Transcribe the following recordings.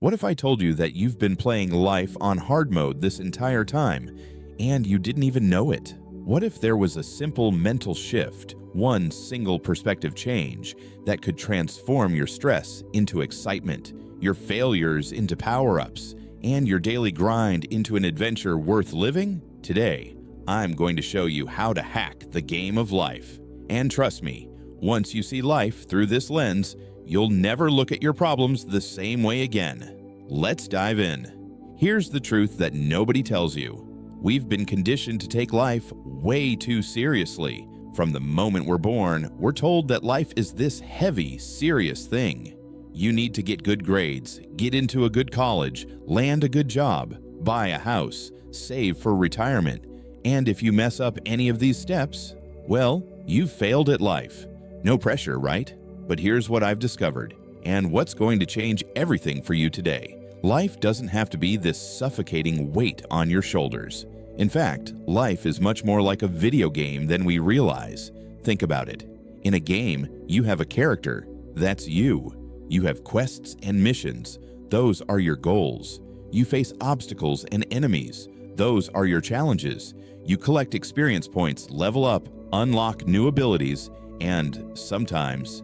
What if I told you that you've been playing life on hard mode this entire time and you didn't even know it? What if there was a simple mental shift, one single perspective change that could transform your stress into excitement, your failures into power-ups, and your daily grind into an adventure worth living? Today, I'm going to show you how to hack the game of life. And trust me, once you see life through this lens, you'll never look at your problems the same way again. Let's dive in. Here's the truth that nobody tells you. We've been conditioned to take life way too seriously. From the moment we're born, we're told that life is this heavy, serious thing. You need to get good grades, get into a good college, land a good job, buy a house, save for retirement. And if you mess up any of these steps, well, you've failed at life. No pressure, right? But here's what I've discovered, and what's going to change everything for you today. Life doesn't have to be this suffocating weight on your shoulders. In fact, life is much more like a video game than we realize. Think about it. In a game, you have a character. That's you. You have quests and missions. Those are your goals. You face obstacles and enemies. Those are your challenges. You collect experience points, level up, unlock new abilities, and sometimes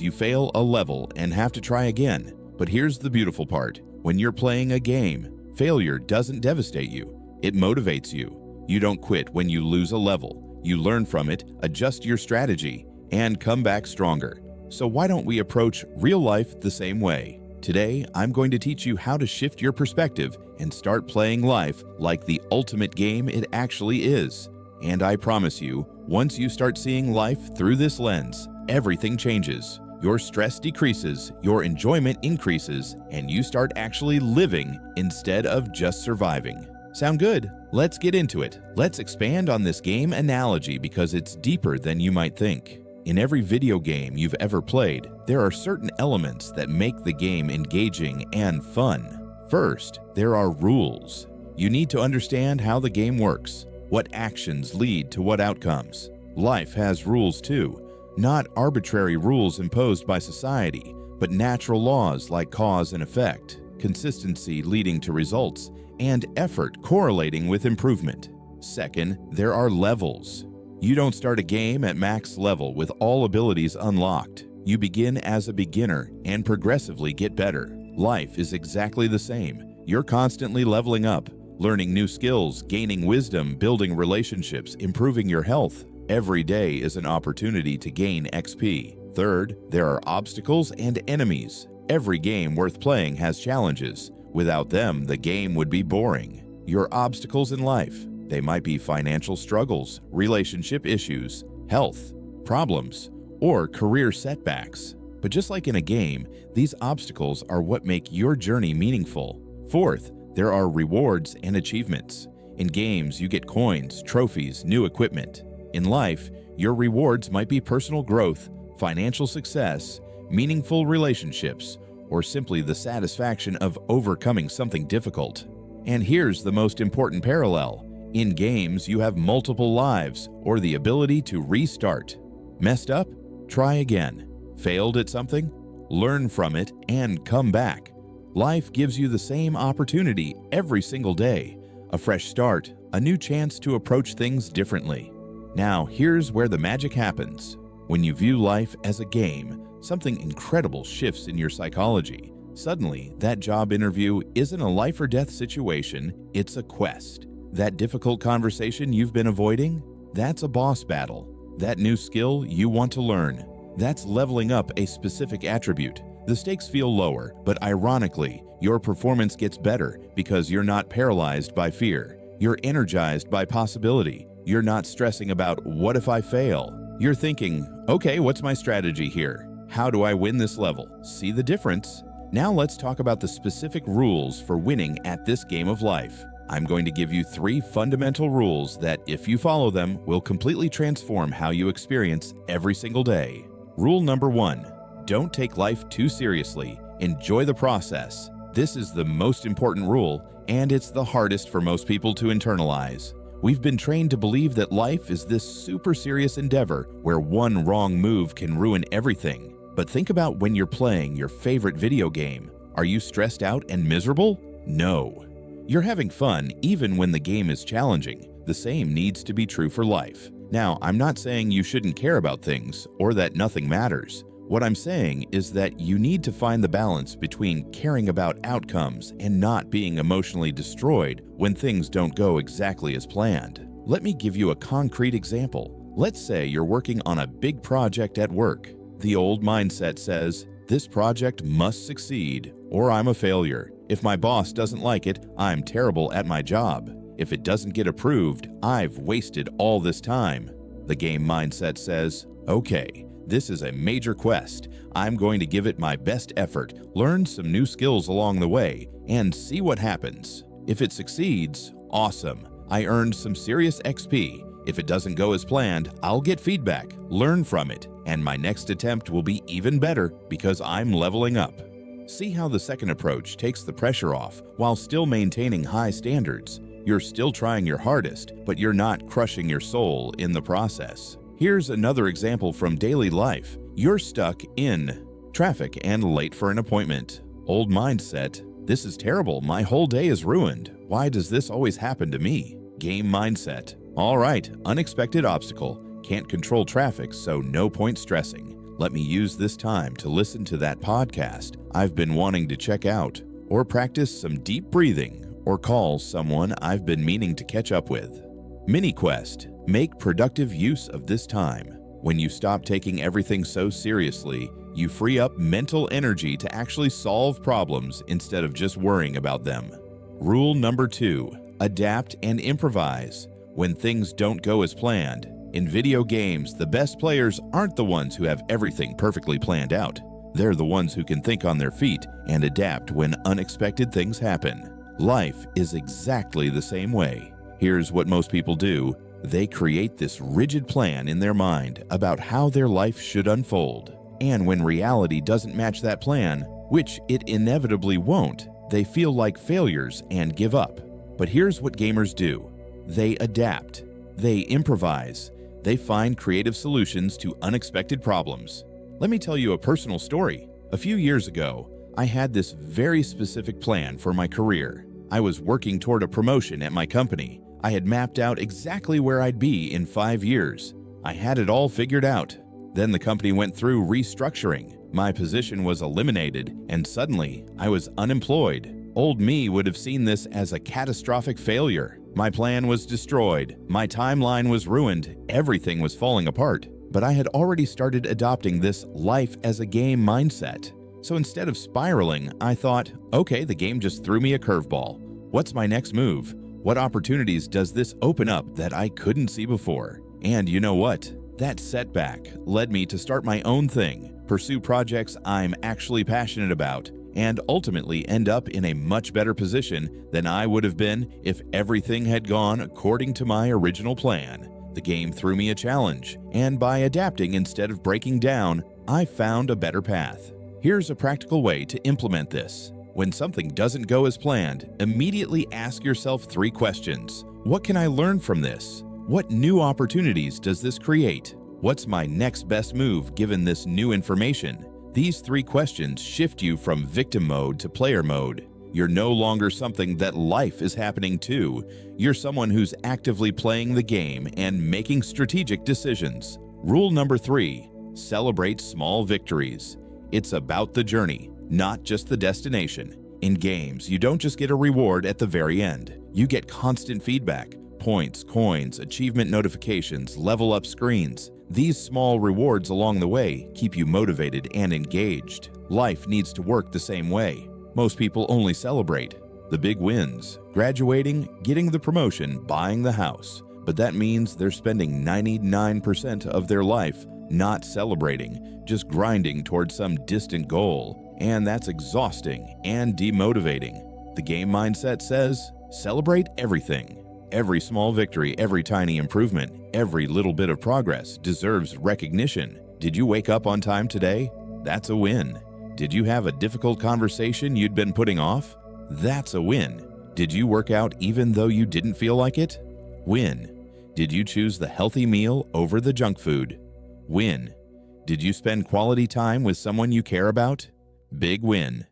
you fail a level and have to try again. But here's the beautiful part. When you're playing a game, failure doesn't devastate you. It motivates you. You don't quit when you lose a level. You learn from it, adjust your strategy, and come back stronger. So why don't we approach real life the same way? Today, I'm going to teach you how to shift your perspective and start playing life like the ultimate game it actually is. And I promise you, once you start seeing life through this lens, everything changes. Your stress decreases, your enjoyment increases, and you start actually living instead of just surviving. Sound good? Let's get into it. Let's expand on this game analogy because it's deeper than you might think. In every video game you've ever played, there are certain elements that make the game engaging and fun. First, there are rules. You need to understand how the game works, what actions lead to what outcomes. Life has rules too. Not arbitrary rules imposed by society, but natural laws like cause and effect, consistency leading to results, and effort correlating with improvement. Second, there are levels. You don't start a game at max level with all abilities unlocked. You begin as a beginner and progressively get better. Life is exactly the same. You're constantly leveling up, learning new skills, gaining wisdom, building relationships, improving your health. Every day is an opportunity to gain XP. Third, there are obstacles and enemies. Every game worth playing has challenges. Without them, the game would be boring. Your obstacles in life. They might be financial struggles, relationship issues, health problems, or career setbacks. But just like in a game, these obstacles are what make your journey meaningful. Fourth, there are rewards and achievements. In games, you get coins, trophies, new equipment. In life, your rewards might be personal growth, financial success, meaningful relationships, or simply the satisfaction of overcoming something difficult. And here's the most important parallel. In games, you have multiple lives or the ability to restart. Messed up? Try again. Failed at something? Learn from it and come back. Life gives you the same opportunity every single day. A fresh start, a new chance to approach things differently. Now, here's where the magic happens. When you view life as a game, something incredible shifts in your psychology. Suddenly, that job interview isn't a life or death situation, it's a quest. That difficult conversation you've been avoiding, that's a boss battle. That new skill you want to learn, that's leveling up a specific attribute. The stakes feel lower, but ironically, your performance gets better because you're not paralyzed by fear. You're energized by possibility. You're not stressing about, what if I fail? You're thinking, okay, what's my strategy here? How do I win this level? See the difference? Now let's talk about the specific rules for winning at this game of life. I'm going to give you 3 fundamental rules that, if you follow them, will completely transform how you experience every single day. Rule number 1, don't take life too seriously. Enjoy the process. This is the most important rule, and it's the hardest for most people to internalize. We've been trained to believe that life is this super serious endeavor where one wrong move can ruin everything. But think about when you're playing your favorite video game Are you stressed out and miserable? No. You're having fun even when the game is challenging. The same needs to be true for life. Now, I'm not saying you shouldn't care about things or that nothing matters. What I'm saying is that you need to find the balance between caring about outcomes and not being emotionally destroyed when things don't go exactly as planned. Let me give you a concrete example. Let's say you're working on a big project at work. The old mindset says, "This project must succeed, or I'm a failure. If my boss doesn't like it, I'm terrible at my job. If it doesn't get approved, I've wasted all this time." The game mindset says, "Okay, this is a major quest. I'm going to give it my best effort, learn some new skills along the way, and see what happens. If it succeeds, awesome. I earned some serious XP. If it doesn't go as planned, I'll get feedback, learn from it, and my next attempt will be even better because I'm leveling up." See how the second approach takes the pressure off while still maintaining high standards. You're still trying your hardest, but you're not crushing your soul in the process. Here's another example from daily life. You're stuck in traffic and late for an appointment. Old mindset, "This is terrible. My whole day is ruined. Why does this always happen to me?" Game mindset, "All right, unexpected obstacle. Can't control traffic, so no point stressing. Let me use this time to listen to that podcast I've been wanting to check out, or practice some deep breathing, or call someone I've been meaning to catch up with." Mini quest, make productive use of this time. When you stop taking everything so seriously, you free up mental energy to actually solve problems instead of just worrying about them. Rule number 2, adapt and improvise. When things don't go as planned, in video games, the best players aren't the ones who have everything perfectly planned out. They're the ones who can think on their feet and adapt when unexpected things happen. Life is exactly the same way. Here's what most people do. They create this rigid plan in their mind about how their life should unfold. And when reality doesn't match that plan, which it inevitably won't, they feel like failures and give up. But here's what gamers do. They adapt. They improvise. They find creative solutions to unexpected problems. Let me tell you a personal story. A few years ago, I had this very specific plan for my career. I was working toward a promotion at my company. I had mapped out exactly where I'd be in 5 years. I had it all figured out. Then the company went through restructuring. My position was eliminated, and suddenly I was unemployed. Old me would have seen this as a catastrophic failure. My plan was destroyed. My timeline was ruined. Everything was falling apart. But I had already started adopting this life as a game mindset. So instead of spiraling, I thought, okay, the game just threw me a curveball. What's my next move? What opportunities does this open up that I couldn't see before? And you know what? That setback led me to start my own thing, pursue projects I'm actually passionate about, and ultimately end up in a much better position than I would have been if everything had gone according to my original plan. The game threw me a challenge, and by adapting instead of breaking down, I found a better path. Here's a practical way to implement this. When something doesn't go as planned, immediately ask yourself 3 questions. What can I learn from this? What new opportunities does this create? What's my next best move given this new information? These 3 questions shift you from victim mode to player mode. You're no longer something that life is happening to. You're someone who's actively playing the game and making strategic decisions. Rule number 3, celebrate small victories. It's about the journey, not just the destination. In games, you don't just get a reward at the very end. You get constant feedback, points, coins, achievement notifications, level up screens. These small rewards along the way keep you motivated and engaged. Life needs to work the same way. Most people only celebrate the big wins, graduating, getting the promotion, buying the house. But that means they're spending 99% of their life not celebrating, just grinding towards some distant goal. And that's exhausting and demotivating. The game mindset says, celebrate everything. Every small victory, every tiny improvement, every little bit of progress deserves recognition. Did you wake up on time today? That's a win. Did you have a difficult conversation you'd been putting off? That's a win. Did you work out even though you didn't feel like it? Win. Did you choose the healthy meal over the junk food? Win. Did you spend quality time with someone you care about? Big win.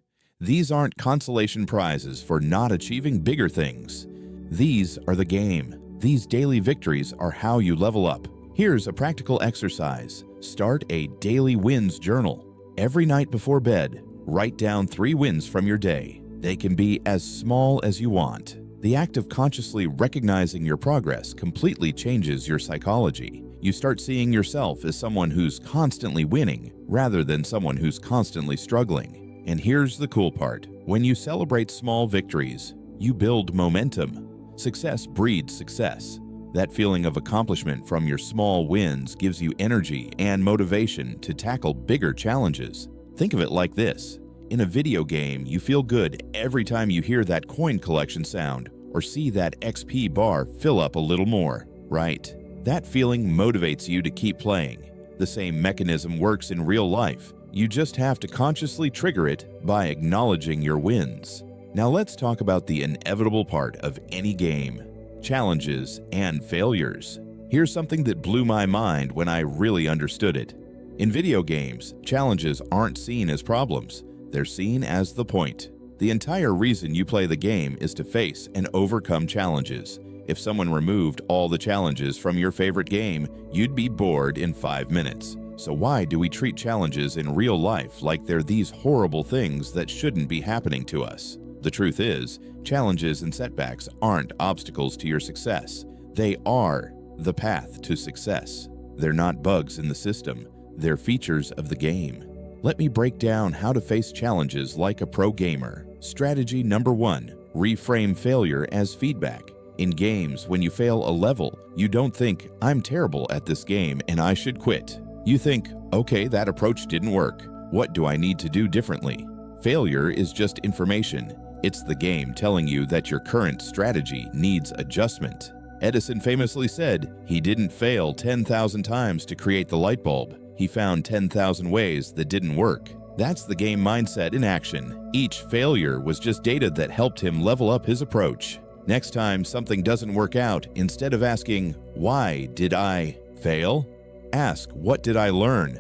These aren't consolation prizes for not achieving bigger things. These are the game. These daily victories are how you level up. Here's a practical exercise. Start a daily wins journal. Every night before bed, write down 3 wins from your day. They can be as small as you want. The act of consciously recognizing your progress completely changes your psychology. You start seeing yourself as someone who's constantly winning rather than someone who's constantly struggling. And here's the cool part. When you celebrate small victories, you build momentum. Success breeds success. That feeling of accomplishment from your small wins gives you energy and motivation to tackle bigger challenges. Think of it like this. In a video game, you feel good every time you hear that coin collection sound or see that XP bar fill up a little more, right? That feeling motivates you to keep playing. The same mechanism works in real life. You just have to consciously trigger it by acknowledging your wins. Now let's talk about the inevitable part of any game: challenges and failures. Here's something that blew my mind when I really understood it. In video games, challenges aren't seen as problems. They're seen as the point. The entire reason you play the game is to face and overcome challenges. If someone removed all the challenges from your favorite game, you'd be bored in 5 minutes. So why do we treat challenges in real life like they're these horrible things that shouldn't be happening to us? The truth is, challenges and setbacks aren't obstacles to your success. They are the path to success. They're not bugs in the system. They're features of the game. Let me break down how to face challenges like a pro gamer. Strategy number 1, reframe failure as feedback. In games, when you fail a level, you don't think, "I'm terrible at this game and I should quit." You think, "Okay, that approach didn't work. What do I need to do differently?" Failure is just information. It's the game telling you that your current strategy needs adjustment. Edison famously said he didn't fail 10,000 times to create the light bulb. He found 10,000 ways that didn't work. That's the game mindset in action. Each failure was just data that helped him level up his approach. Next time something doesn't work out, instead of asking, "Why did I fail?" ask, "What did I learn?"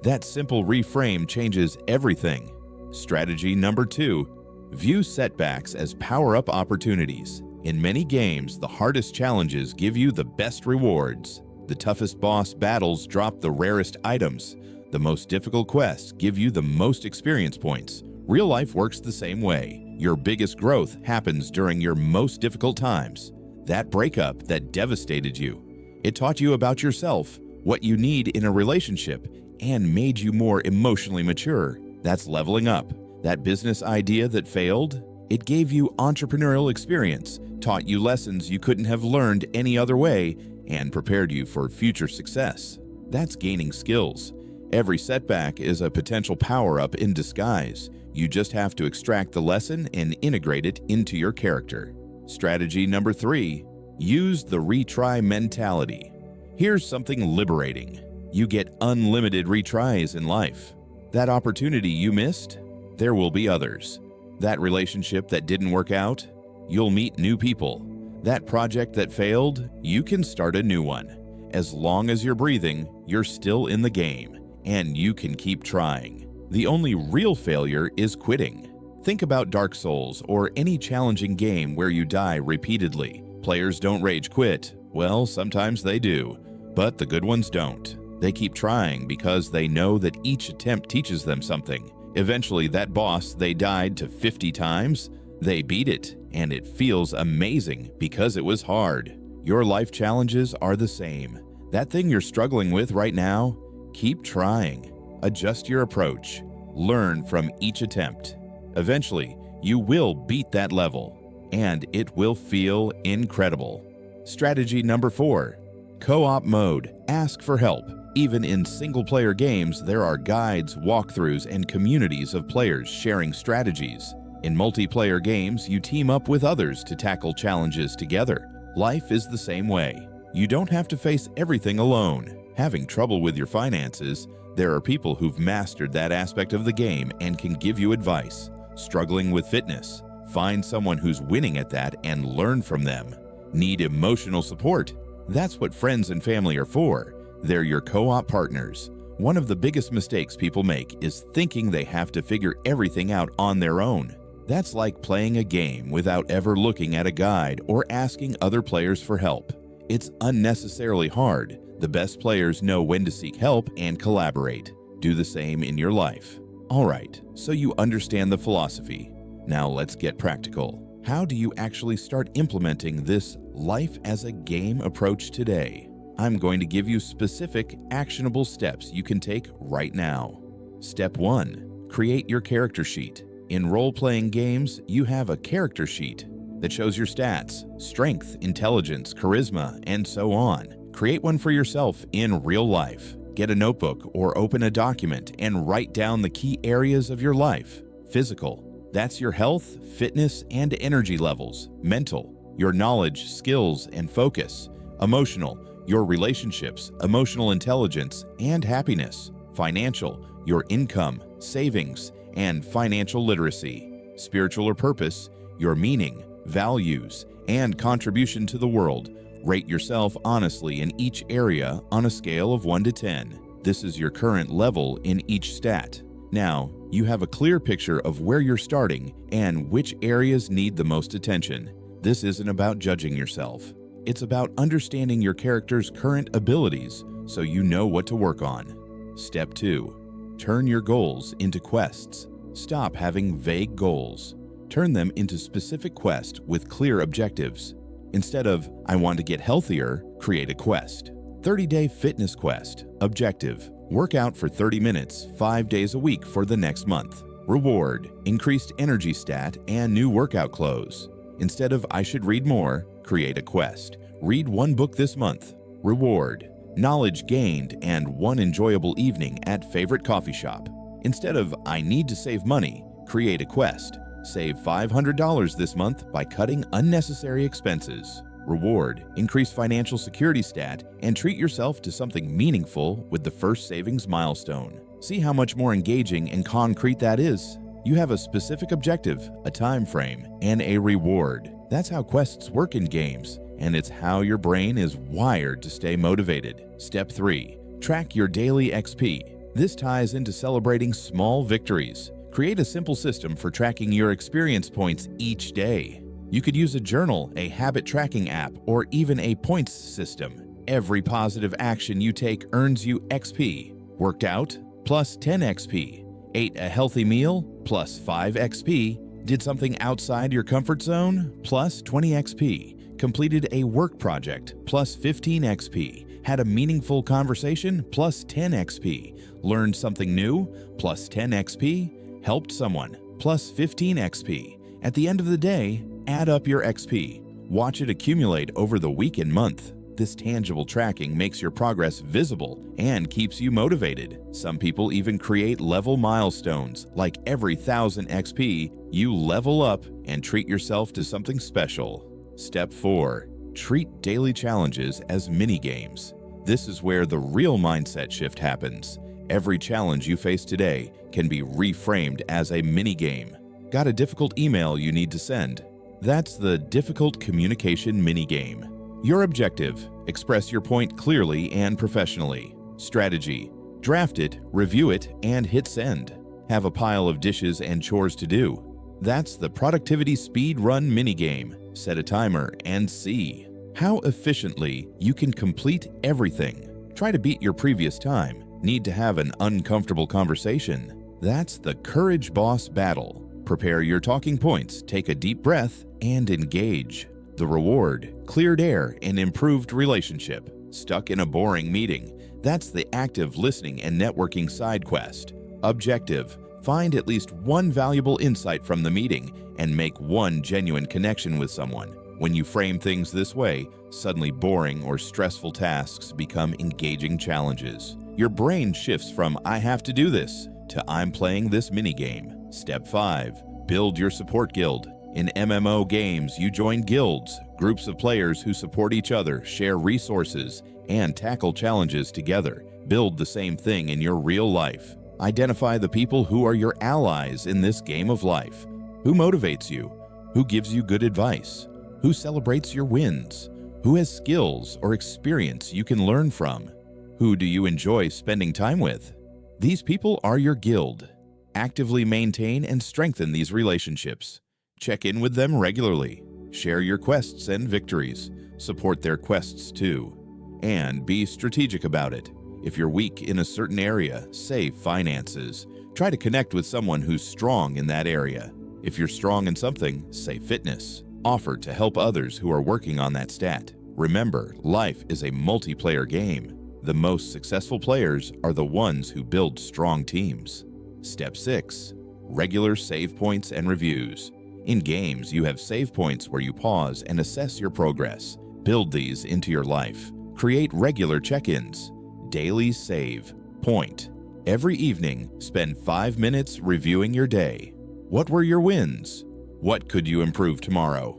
That simple reframe changes everything. Strategy number 2, view setbacks as power-up opportunities. In many games, the hardest challenges give you the best rewards. The toughest boss battles drop the rarest items. The most difficult quests give you the most experience points. Real life works the same way. Your biggest growth happens during your most difficult times. That breakup that devastated you. It taught you about yourself, what you need in a relationship, and made you more emotionally mature. That's leveling up. That business idea that failed, it gave you entrepreneurial experience, taught you lessons you couldn't have learned any other way, and prepared you for future success. That's gaining skills. Every setback is a potential power-up in disguise. You just have to extract the lesson and integrate it into your character. Strategy number 3, use the retry mentality. Here's something liberating. You get unlimited retries in life. That opportunity you missed, there will be others. That relationship that didn't work out, you'll meet new people. That project that failed, you can start a new one. As long as you're breathing, you're still in the game, and you can keep trying. The only real failure is quitting. Think about Dark Souls or any challenging game where you die repeatedly. Players don't rage quit. Well, sometimes they do, but the good ones don't. They keep trying because they know that each attempt teaches them something. Eventually, that boss they died to 50 times, they beat it, and it feels amazing because it was hard. Your life challenges are the same. That thing you're struggling with right now, keep trying. Adjust your approach. Learn from each attempt. Eventually, you will beat that level, and it will feel incredible. Strategy number 4, co-op mode. Ask for help. Even in single-player games, there are guides, walkthroughs, and communities of players sharing strategies. In multiplayer games, you team up with others to tackle challenges together. Life is the same way. You don't have to face everything alone. Having trouble with your finances, there are people who've mastered that aspect of the game and can give you advice. Struggling with fitness? Find someone who's winning at that and learn from them. Need emotional support? That's what friends and family are for. They're your co-op partners. One of the biggest mistakes people make is thinking they have to figure everything out on their own. That's like playing a game without ever looking at a guide or asking other players for help. It's unnecessarily hard. The best players know when to seek help and collaborate. Do the same in your life. Alright, so you understand the philosophy. Now let's get practical. How do you actually start implementing this life as a game approach today? I'm going to give you specific, actionable steps you can take right now. Step 1. Create your character sheet. In role-playing games, you have a character sheet that shows your stats, strength, intelligence, charisma, and so on. Create one for yourself in real life. Get a notebook or open a document and write down the key areas of your life. Physical, that's your health, fitness, and energy levels. Mental, your knowledge, skills, and focus. Emotional, your relationships, emotional intelligence, and happiness. Financial, your income, savings, and financial literacy. Spiritual or purpose, your meaning, values, and contribution to the world. Rate yourself honestly in each area on a scale of 1 to 10. This is your current level in each stat. Now, you have a clear picture of where you're starting and which areas need the most attention. This isn't about judging yourself. It's about understanding your character's current abilities so you know what to work on. Step 2. Turn your goals into quests. Stop having vague goals. Turn them into specific quests with clear objectives. Instead of, I want to get healthier, create a quest. 30-day fitness quest. Objective, work out for 30 minutes, 5 days a week for the next month. Reward, increased energy stat and new workout clothes. Instead of, I should read more, create a quest. Read 1 book this month. Reward, knowledge gained and 1 enjoyable evening at favorite coffee shop. Instead of, I need to save money, create a quest. Save $500 this month by cutting unnecessary expenses. Reward, increase financial security stat, and treat yourself to something meaningful with the first savings milestone. See how much more engaging and concrete that is? You have a specific objective, a time frame, and a reward. That's how quests work in games, and it's how your brain is wired to stay motivated. Step 3. Track your daily XP. This ties into celebrating small victories. Create a simple system for tracking your experience points each day. You could use a journal, a habit tracking app, or even a points system. Every positive action you take earns you XP. Worked out, plus 10 XP. Ate a healthy meal, plus 5 XP. Did something outside your comfort zone, plus 20 XP. Completed a work project, plus 15 XP. Had a meaningful conversation, plus 10 XP. Learned something new, plus 10 XP. Helped someone, plus 15 XP. At the end of the day, add up your XP. Watch it accumulate over the week and month. This tangible tracking makes your progress visible and keeps you motivated. Some people even create level milestones, like every 1000 XP, you level up and treat yourself to something special. Step 4. Treat daily challenges as mini-games. This is where the real mindset shift happens. Every challenge you face today can be reframed as a mini-game. Got a difficult email you need to send? That's the difficult communication mini-game. Your objective, express your point clearly and professionally. Strategy, draft it, review it, and hit send. Have a pile of dishes and chores to do. That's the productivity speed run mini-game. Set a timer and see how efficiently you can complete everything. Try to beat your previous time. Need to have an uncomfortable conversation? That's the Courage Boss battle. Prepare your talking points, take a deep breath, and engage. The reward, cleared air and improved relationship. Stuck in a boring meeting? That's the active listening and networking side quest. Objective, find at least 1 valuable insight from the meeting and make 1 genuine connection with someone. When you frame things this way, suddenly boring or stressful tasks become engaging challenges. Your brain shifts from I have to do this to I'm playing this minigame. Step 5. Build your support guild. In MMO games, you join guilds, groups of players who support each other, share resources, and tackle challenges together. Build the same thing in your real life. Identify the people who are your allies in this game of life. Who motivates you? Who gives you good advice? Who celebrates your wins? Who has skills or experience you can learn from? Who do you enjoy spending time with? These people are your guild. Actively maintain and strengthen these relationships. Check in with them regularly. Share your quests and victories. Support their quests too. And be strategic about it. If you're weak in a certain area, say finances, try to connect with someone who's strong in that area. If you're strong in something, say fitness. Offer to help others who are working on that stat. Remember, life is a multiplayer game. The most successful players are the ones who build strong teams. Step 6. Regular save points and reviews. In games, you have save points where you pause and assess your progress. Build these into your life. Create regular check-ins. Daily save point. Every evening, spend 5 minutes reviewing your day. What were your wins? What could you improve tomorrow?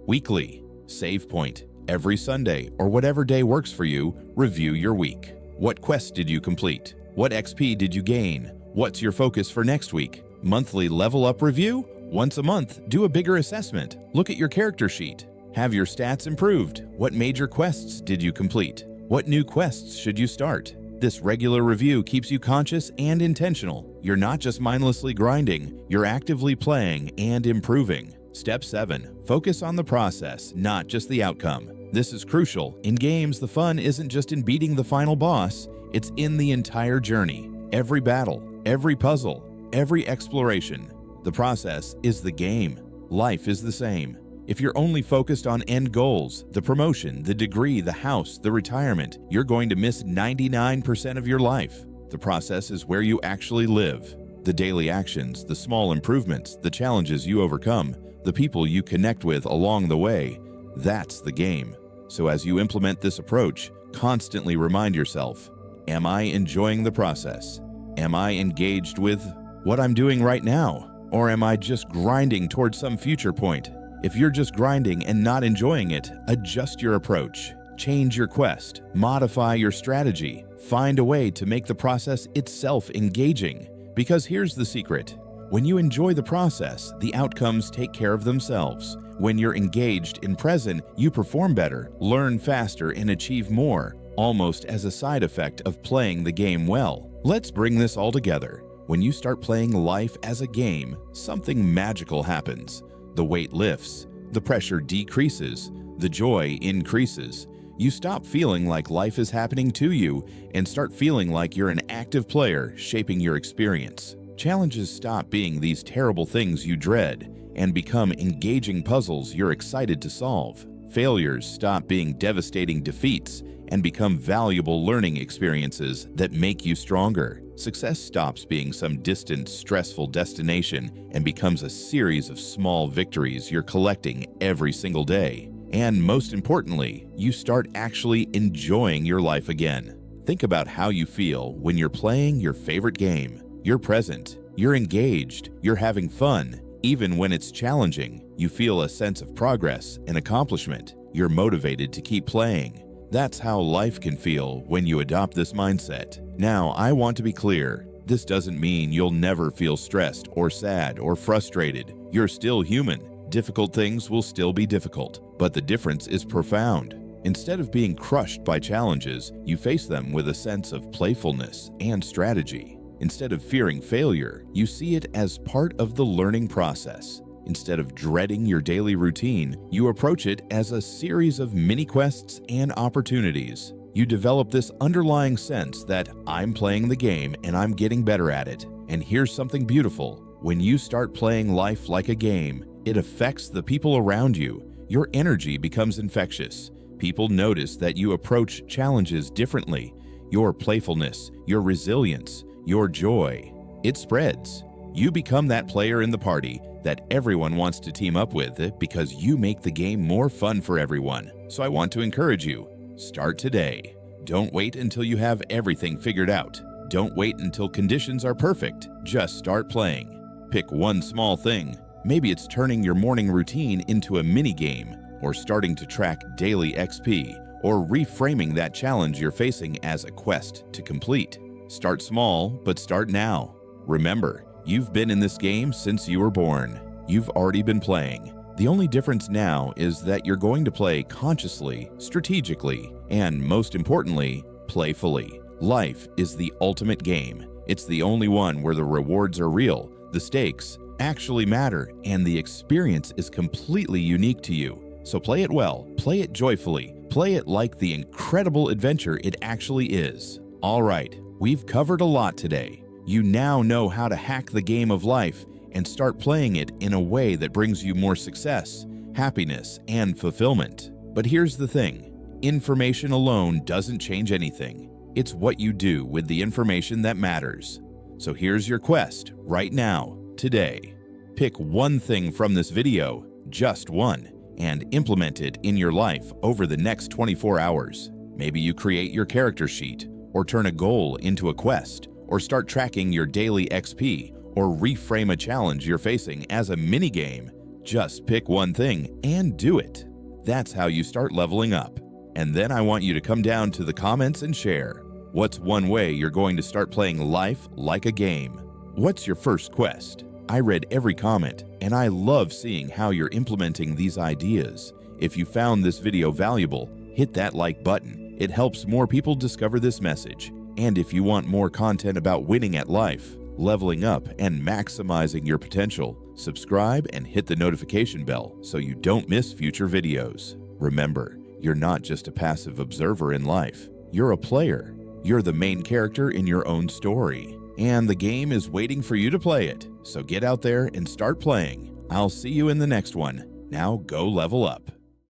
Weekly save point. Every Sunday or whatever day works for you, review your week. What quest did you complete? What XP did you gain? What's your focus for next week? Monthly level up review? Once a month, do a bigger assessment. Look at your character sheet. Have your stats improved? What major quests did you complete? What new quests should you start? This regular review keeps you conscious and intentional. You're not just mindlessly grinding, you're actively playing and improving. Step 7. Focus on the process, not just the outcome. This is crucial. In games, the fun isn't just in beating the final boss, it's in the entire journey. Every battle, every puzzle, every exploration. The process is the game. Life is the same. If you're only focused on end goals, the promotion, the degree, the house, the retirement, you're going to miss 99% of your life. The process is where you actually live. The daily actions, the small improvements, the challenges you overcome, the people you connect with along the way, that's the game. So as you implement this approach, constantly remind yourself, am I enjoying the process? Am I engaged with what I'm doing right now? Or am I just grinding towards some future point? If you're just grinding and not enjoying it, adjust your approach. Change your quest. Modify your strategy. Find a way to make the process itself engaging. Because here's the secret. When you enjoy the process, the outcomes take care of themselves. When you're engaged and present, you perform better, learn faster, and achieve more, almost as a side effect of playing the game well. Let's bring this all together. When you start playing life as a game, something magical happens. The weight lifts, the pressure decreases, the joy increases. You stop feeling like life is happening to you and start feeling like you're an active player shaping your experience. Challenges stop being these terrible things you dread and become engaging puzzles you're excited to solve. Failures stop being devastating defeats and become valuable learning experiences that make you stronger. Success stops being some distant, stressful destination and becomes a series of small victories you're collecting every single day. And most importantly, you start actually enjoying your life again. Think about how you feel when you're playing your favorite game. You're present, you're engaged, you're having fun. Even when it's challenging, you feel a sense of progress and accomplishment. You're motivated to keep playing. That's how life can feel when you adopt this mindset. Now, I want to be clear. This doesn't mean you'll never feel stressed or sad or frustrated. You're still human. Difficult things will still be difficult, but the difference is profound. Instead of being crushed by challenges, you face them with a sense of playfulness and strategy. Instead of fearing failure, you see it as part of the learning process. Instead of dreading your daily routine, you approach it as a series of mini quests and opportunities. You develop this underlying sense that I'm playing the game and I'm getting better at it. And here's something beautiful. When you start playing life like a game, it affects the people around you. Your energy becomes infectious. People notice that you approach challenges differently. Your playfulness, your resilience, your joy, it spreads. You become that player in the party that everyone wants to team up with because you make the game more fun for everyone. So I want to encourage you, start today. Don't wait until you have everything figured out. Don't wait until conditions are perfect. Just start playing. Pick one small thing. Maybe it's turning your morning routine into a mini game, or starting to track daily XP, or reframing that challenge you're facing as a quest to complete. Start small, but start now. Remember, you've been in this game since you were born. You've already been playing. The only difference now is that you're going to play consciously, strategically, and most importantly, playfully. Life is the ultimate game. It's the only one where the rewards are real, the stakes actually matter, and the experience is completely unique to you. So play it well, play it joyfully, play it like the incredible adventure it actually is. All right, we've covered a lot today. You now know how to hack the game of life and start playing it in a way that brings you more success, happiness, and fulfillment. But here's the thing, information alone doesn't change anything. It's what you do with the information that matters. So here's your quest right now, today. Pick one thing from this video, just one, and implement it in your life over the next 24 hours. Maybe you create your character sheet, or turn a goal into a quest, or start tracking your daily XP, or reframe a challenge you're facing as a minigame. Just pick one thing and do it. That's how you start leveling up. And then I want you to come down to the comments and share. What's one way you're going to start playing life like a game? What's your first quest? I read every comment, and I love seeing how you're implementing these ideas. If you found this video valuable, hit that like button. It helps more people discover this message. And if you want more content about winning at life, leveling up, and maximizing your potential, subscribe and hit the notification bell so you don't miss future videos. Remember, you're not just a passive observer in life. You're a player. You're the main character in your own story. And the game is waiting for you to play it. So get out there and start playing. I'll see you in the next one. Now go level up.